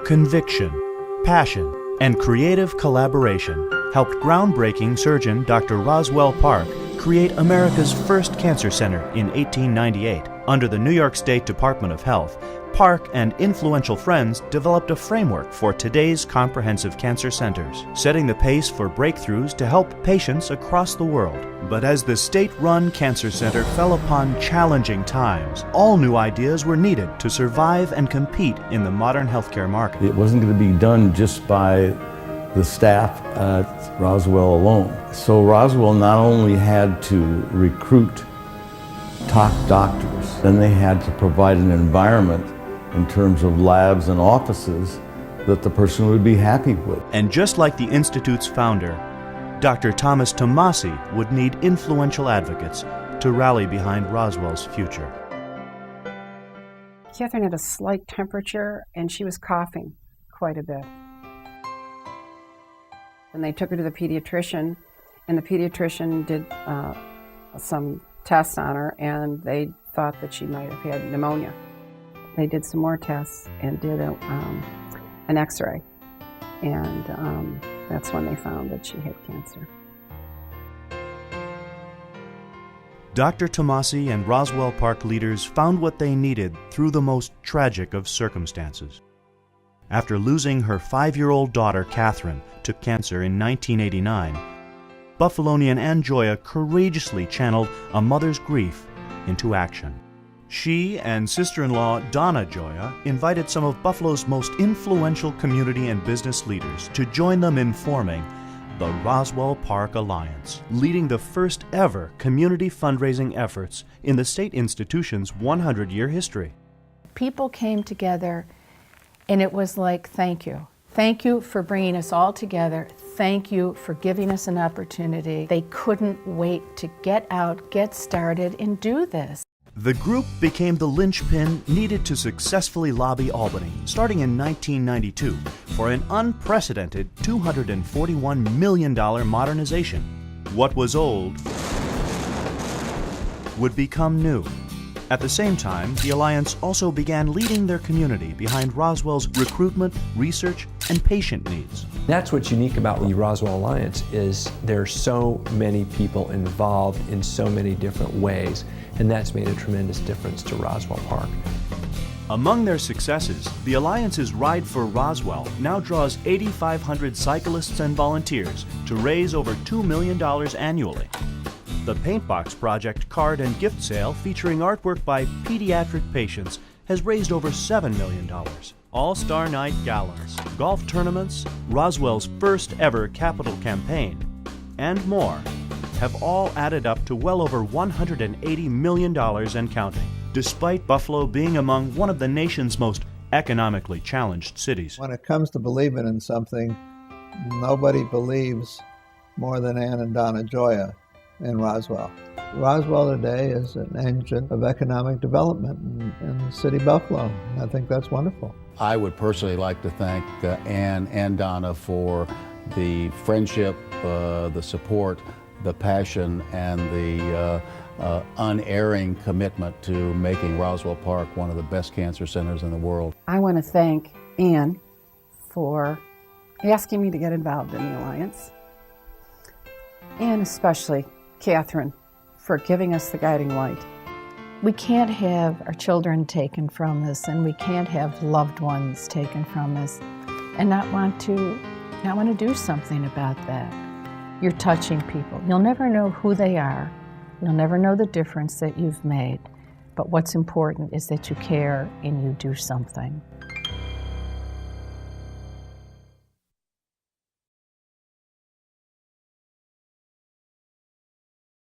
Conviction, passion, and creative collaboration helped groundbreaking surgeon Dr. Roswell Park create America's first cancer center in 1898. Under the New York State Department of Health, Park and influential friends developed a framework for today's comprehensive cancer centers, setting the pace for breakthroughs to help patients across the world. But as the state-run cancer center fell upon challenging times, all new ideas were needed to survive and compete in the modern healthcare market. It wasn't going to be done just by the staff at Roswell alone. So Roswell not only had to recruit top doctors, then they had to provide an environment in terms of labs and offices that the person would be happy with. And just like the Institute's founder, Dr. Thomas Tomasi would need influential advocates to rally behind Roswell's future. Catherine had a slight temperature and she was coughing quite a bit. And they took her to the pediatrician, and the pediatrician did some tests on her, and they thought that she might have had pneumonia. They did some more tests and did an x-ray, and that's when they found that she had cancer. Dr. Tomasi and Roswell Park leaders found what they needed through the most tragic of circumstances. After losing her 5-year-old daughter, Catherine, to cancer in 1989, Buffalonian Ann Gioia courageously channeled a mother's grief into action. She and sister-in-law Donna Gioia invited some of Buffalo's most influential community and business leaders to join them in forming the Roswell Park Alliance, leading the first ever community fundraising efforts in the state institution's 100-year history. People came together and it was like, thank you. Thank you for bringing us all together. Thank you for giving us an opportunity. They couldn't wait to get out, get started, and do this. The group became the linchpin needed to successfully lobby Albany, starting in 1992, for an unprecedented $241 million modernization. What was old would become new. At the same time, the Alliance also began leading their community behind Roswell's recruitment, research, and patient needs. That's what's unique about the Roswell Alliance is there are so many people involved in so many different ways, and that's made a tremendous difference to Roswell Park. Among their successes, the Alliance's Ride for Roswell now draws 8,500 cyclists and volunteers to raise over $2 million annually. The Paintbox Project card and gift sale featuring artwork by pediatric patients has raised over $7 million. All-Star Night galas, golf tournaments, Roswell's first ever capital campaign, and more have all added up to well over $180 million and counting, despite Buffalo being among one of the nation's most economically challenged cities. When it comes to believing in something, nobody believes more than Ann and Donna Gioia in Roswell. Roswell today is an engine of economic development in the city of Buffalo. I think that's wonderful. I would personally like to thank Ann and Donna for the friendship, the support, the passion, and the unerring commitment to making Roswell Park one of the best cancer centers in the world. I want to thank Ann for asking me to get involved in the Alliance, and especially Catherine for giving us the guiding light. We can't have our children taken from us, and we can't have loved ones taken from us and not want to do something about that. You're touching people. You'll never know who they are. You'll never know the difference that you've made. But what's important is that you care and you do something.